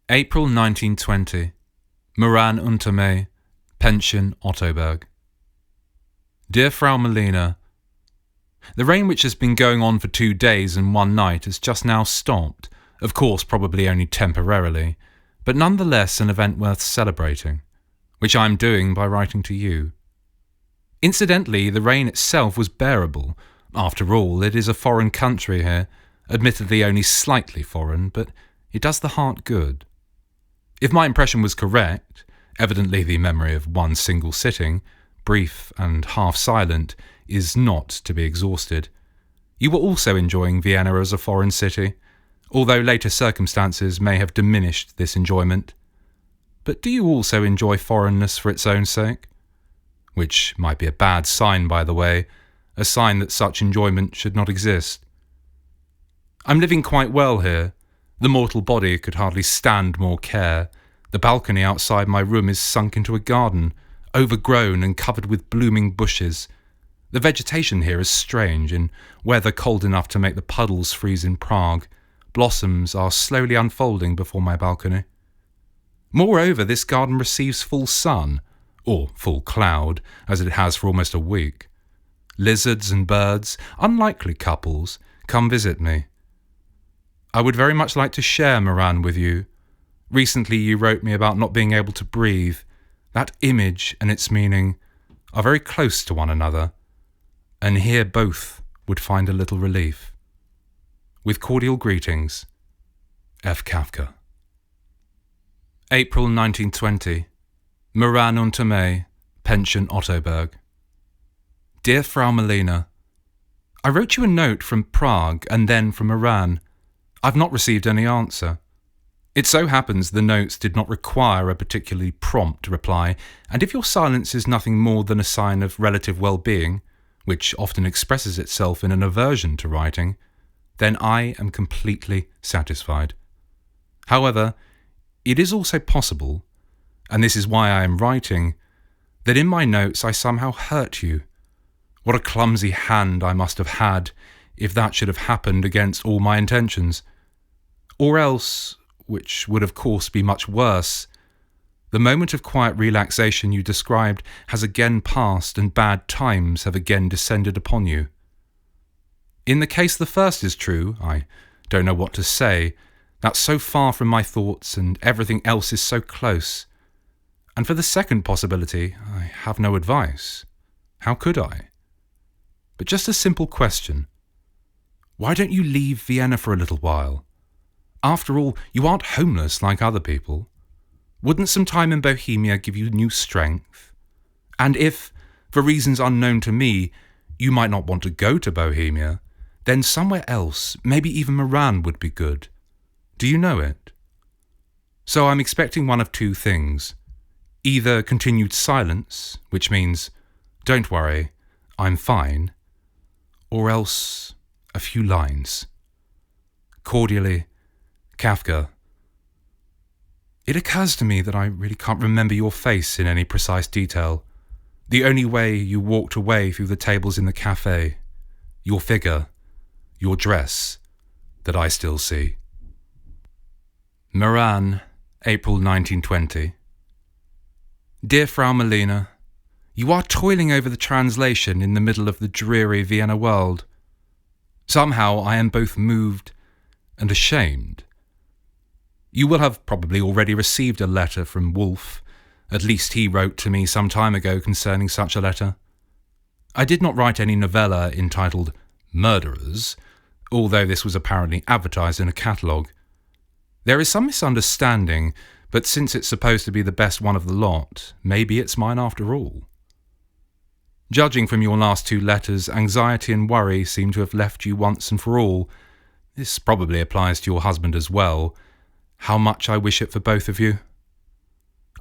April 1920. Moran unter May, Pension Ottoberg. Dear Frau Milena, the rain which has been going on for 2 days and 1 night has just now stopped, of course probably only temporarily, but nonetheless an event worth celebrating, which I am doing by writing to you. Incidentally, the rain itself was bearable. After all, it is a foreign country here, admittedly only slightly foreign, but it does the heart good. If my impression was correct, evidently the memory of one single sitting, brief and half-silent, is not to be exhausted. You were also enjoying Vienna as a foreign city, although later circumstances may have diminished this enjoyment. But do you also enjoy foreignness for its own sake? Which might be a bad sign, by the way, a sign that such enjoyment should not exist. I'm living quite well here. The mortal body could hardly stand more care. The balcony outside my room is sunk into a garden, overgrown and covered with blooming bushes. The vegetation here is strange. In weather cold enough to make the puddles freeze in Prague, blossoms are slowly unfolding before my balcony. Moreover, this garden receives full sun, or full cloud, as it has for almost a week. Lizards and birds, unlikely couples, come visit me. I would very much like to share Moran with you. Recently you wrote me about not being able to breathe. That image and its meaning are very close to one another, and here both would find a little relief. With cordial greetings, F. Kafka. April 1920. Moran unter May, Pension Ottoberg. Dear Frau Milena, I wrote you a note from Prague and then from Moran. I've not received any answer. It so happens the notes did not require a particularly prompt reply, and if your silence is nothing more than a sign of relative well-being, which often expresses itself in an aversion to writing, then I am completely satisfied. However, it is also possible, and this is why I am writing, that in my notes I somehow hurt you. What a clumsy hand I must have had if that should have happened against all my intentions. Or else, which would of course be much worse, the moment of quiet relaxation you described has again passed and bad times have again descended upon you. In the case the first is true, I don't know what to say. That's so far from my thoughts and everything else is so close. And for the second possibility, I have no advice. How could I? But just a simple question. Why don't you leave Vienna for a little while? After all, you aren't homeless like other people. Wouldn't some time in Bohemia give you new strength? And if, for reasons unknown to me, you might not want to go to Bohemia, then somewhere else, maybe even Moran, would be good. Do you know it? So I'm expecting one of two things. Either continued silence, which means, don't worry, I'm fine, or else a few lines. Cordially, Kafka. It occurs to me that I really can't remember your face in any precise detail. The only way you walked away through the tables in the cafe, your figure, your dress, that I still see. Moran, April 1920. Dear Frau Milena, you are toiling over the translation in the middle of the dreary Vienna world. Somehow I am both moved and ashamed. You will have probably already received a letter from Wolf. At least he wrote to me some time ago concerning such a letter. I did not write any novella entitled Murderers, although this was apparently advertised in a catalogue. There is some misunderstanding, but since it's supposed to be the best one of the lot, maybe it's mine after all. Judging from your last 2 letters, anxiety and worry seem to have left you once and for all. This probably applies to your husband as well. How much I wish it for both of you.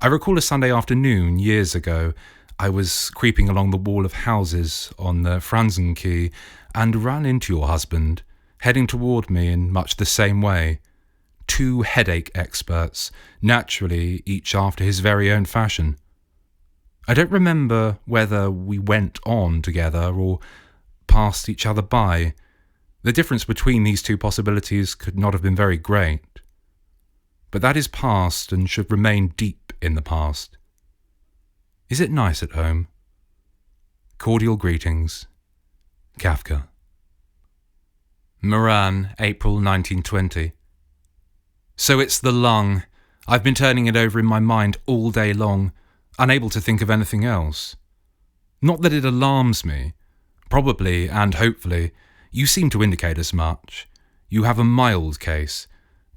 I recall a Sunday afternoon years ago. I was creeping along the wall of houses on the Franz Kafka and ran into your husband, heading toward me in much the same way. 2 headache experts, naturally each after his very own fashion. I don't remember whether we went on together or passed each other by. The difference between these 2 possibilities could not have been very great. but that is past and should remain deep in the past. Is it nice at home? Cordial greetings, Kafka. Meran, April 1920. So it's the lung. I've been turning it over in my mind all day long, unable to think of anything else. Not that it alarms me. Probably, and hopefully, you seem to indicate as much. You have a mild case,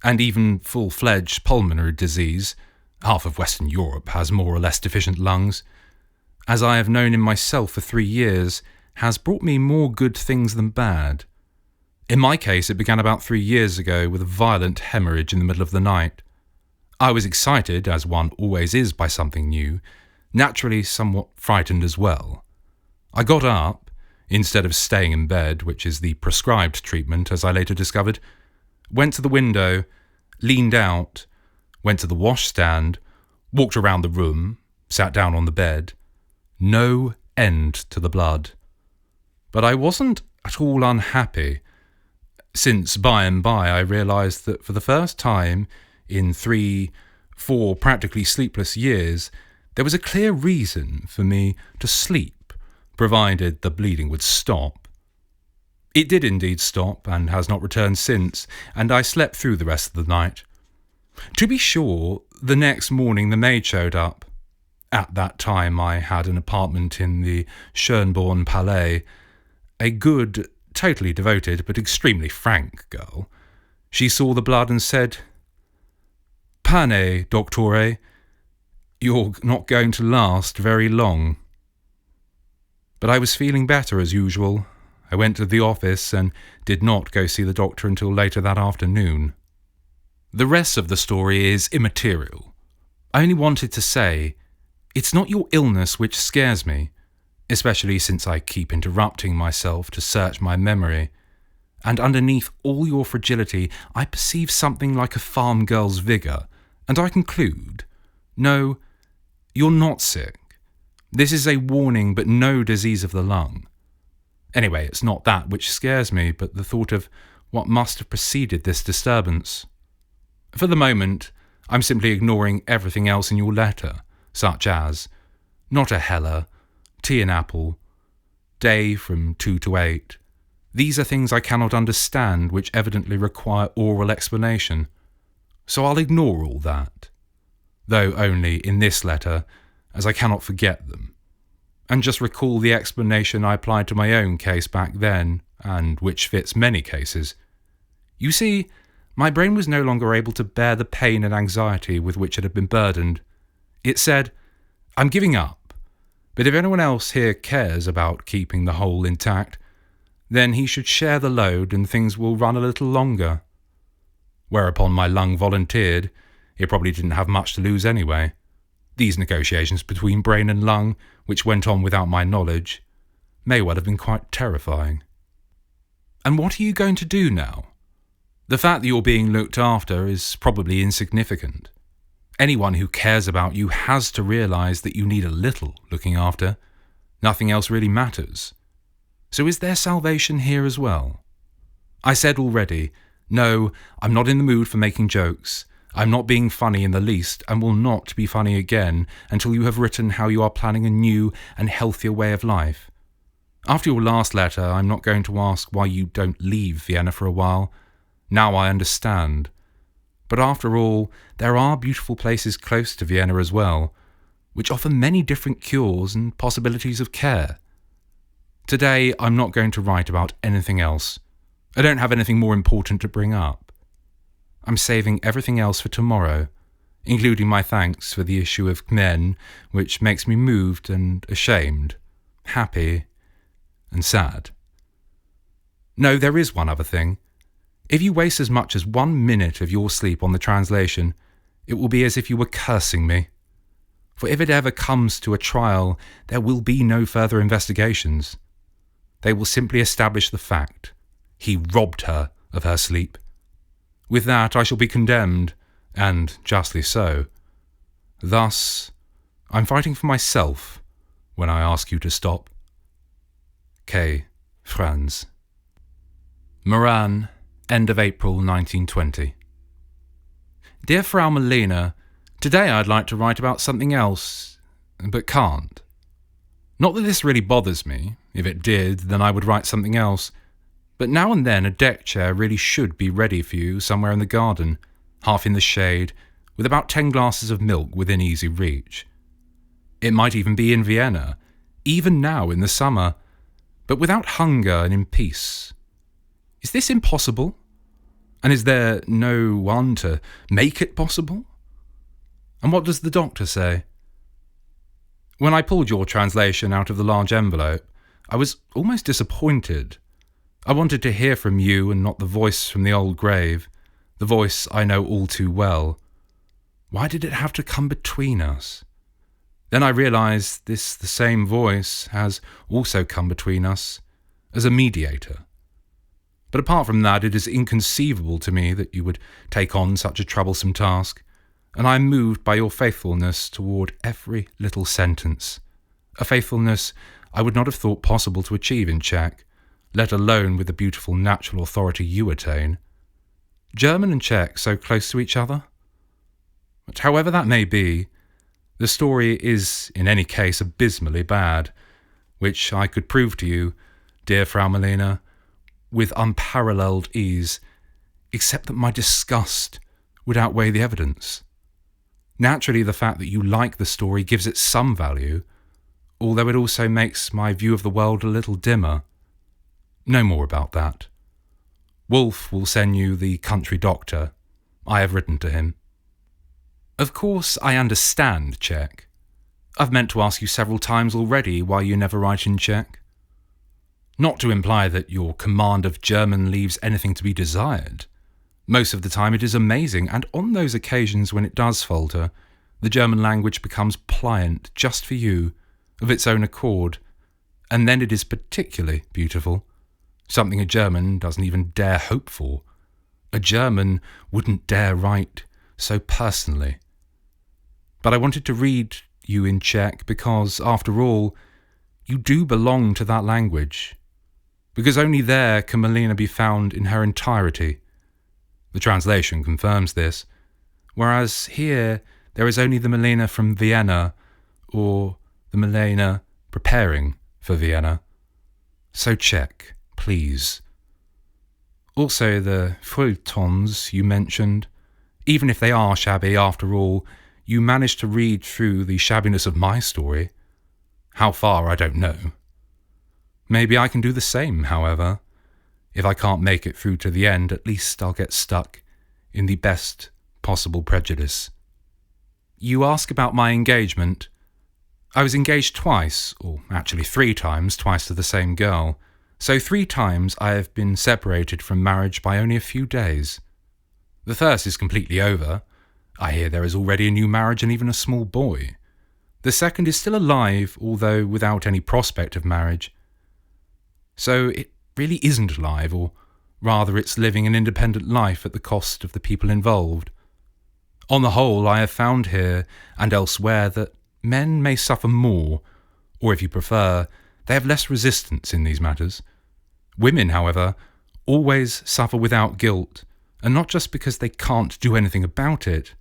and even full-fledged pulmonary disease. Half of Western Europe has more or less deficient lungs. As I have known in myself for 3 years, has brought me more good things than bad. In my case, it began about 3 years ago with a violent hemorrhage in the middle of the night. I was excited, as one always is by something new, naturally somewhat frightened as well. I got up, instead of staying in bed, which is the prescribed treatment, as I later discovered, went to the window, leaned out, went to the washstand, walked around the room, sat down on the bed. No end to the blood. But I wasn't at all unhappy, since by and by I realised that for the first time in 3-4 practically sleepless years, there was a clear reason for me to sleep, provided the bleeding would stop. It did indeed stop, and has not returned since, and I slept through the rest of the night. To be sure, the next morning the maid showed up. At that time I had an apartment in the Schönborn Palais, a good, totally devoted, but extremely frank girl. She saw the blood and said, "Pane, dottore, you're not going to last very long." But I was feeling better as usual. I went to the office and did not go see the doctor until later that afternoon. The rest of the story is immaterial. I only wanted to say, it's not your illness which scares me, especially since I keep interrupting myself to search my memory, and underneath all your fragility I perceive something like a farm girl's vigour, and I conclude, no, you're not sick. This is a warning, but no disease of the lung. Anyway, it's not that which scares me, but the thought of what must have preceded this disturbance. For the moment, I'm simply ignoring everything else in your letter, such as, not a heller, tea and apple, day from 2 to 8. These are things I cannot understand, which evidently require oral explanation. So I'll ignore all that, though only in this letter, as I cannot forget them, and just recall the explanation I applied to my own case back then, and which fits many cases. You see, my brain was no longer able to bear the pain and anxiety with which it had been burdened. It said, I'm giving up, but if anyone else here cares about keeping the whole intact, then he should share the load and things will run a little longer. Whereupon my lung volunteered. It probably didn't have much to lose anyway. These negotiations between brain and lung, which went on without my knowledge, may well have been quite terrifying. And what are you going to do now? The fact that you're being looked after is probably insignificant. Anyone who cares about you has to realise that you need a little looking after. Nothing else really matters. So is there salvation here as well? I said already, no, I'm not in the mood for making jokes. I'm not being funny in the least, and will not be funny again until you have written how you are planning a new and healthier way of life. After your last letter, I'm not going to ask why you don't leave Vienna for a while. Now I understand. But after all, there are beautiful places close to Vienna as well, which offer many different cures and possibilities of care. Today, I'm not going to write about anything else. I don't have anything more important to bring up. I'm saving everything else for tomorrow, including my thanks for the issue of Men, which makes me moved and ashamed, happy and sad. No, there is one other thing. If you waste as much as 1 minute of your sleep on the translation, it will be as if you were cursing me. For if it ever comes to a trial, there will be no further investigations. They will simply establish the fact. He robbed her of her sleep. With that, I shall be condemned, and justly so. Thus, I'm fighting for myself when I ask you to stop. K. Franz. Meran, end of April 1920. Dear Frau Milena, today I'd like to write about something else, but can't. Not that this really bothers me. If it did, then I would write something else. But now and then a deck chair really should be ready for you somewhere in the garden, half in the shade, with about 10 glasses of milk within easy reach. It might even be in Vienna, even now in the summer, but without hunger and in peace. Is this impossible? And is there no one to make it possible? And what does the doctor say? When I pulled your translation out of the large envelope, I was almost disappointed. I wanted to hear from you and not the voice from the old grave, the voice I know all too well. Why did it have to come between us? Then I realised the same voice has also come between us as a mediator. But apart from that, it is inconceivable to me that you would take on such a troublesome task, and I am moved by your faithfulness toward every little sentence, a faithfulness I would not have thought possible to achieve in Czech, let alone with the beautiful natural authority you attain. German and Czech so close to each other? But however that may be, the story is, in any case, abysmally bad, which I could prove to you, dear Frau Milena, with unparalleled ease, except that my disgust would outweigh the evidence. Naturally, the fact that you like the story gives it some value, although it also makes my view of the world a little dimmer. No more about that. Wolf will send you the country doctor. I have written to him. Of course, I understand Czech. I've meant to ask you several times already why you never write in Czech. Not to imply that your command of German leaves anything to be desired. Most of the time it is amazing, and on those occasions when it does falter, the German language becomes pliant just for you, of its own accord, and then it is particularly beautiful, something a German doesn't even dare hope for. A German wouldn't dare write so personally. But I wanted to read you in Czech because, after all, you do belong to that language. Because only there can Milena be found in her entirety. The translation confirms this, whereas here there is only the Milena from Vienna, or the Milena preparing for Vienna. So Czech, please. Also the feuilletons you mentioned, even if they are shabby after all, you managed to read through the shabbiness of my story. How far, I don't know. Maybe I can do the same, however. If I can't make it through to the end, at least I'll get stuck in the best possible prejudice. You ask about my engagement. I was engaged twice, or actually 3 times, twice to the same girl. So 3 times I have been separated from marriage by only a few days. The first is completely over. I hear there is already a new marriage and even a small boy. The second is still alive, although without any prospect of marriage. So it really isn't alive, or rather it's living an independent life at the cost of the people involved. On the whole, I have found here and elsewhere that men may suffer more, or if you prefer, they have less resistance in these matters. Women, however, always suffer without guilt, and not just because they can't do anything about it,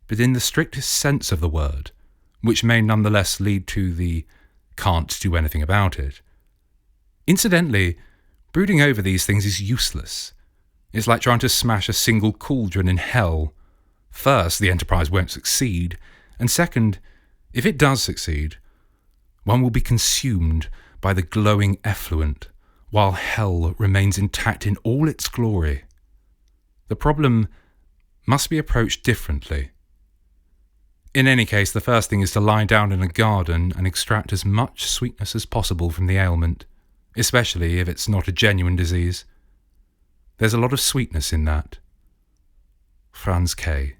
but in the strictest sense of the word, which may nonetheless lead to the can't do anything about it. Incidentally, brooding over these things is useless. It's like trying to smash a single cauldron in hell. First, the enterprise won't succeed, and second, if it does succeed, one will be consumed by the glowing effluent, while hell remains intact in all its glory. The problem must be approached differently. In any case, the first thing is to lie down in a garden and extract as much sweetness as possible from the ailment, especially if it's not a genuine disease. There's a lot of sweetness in that. Franz K.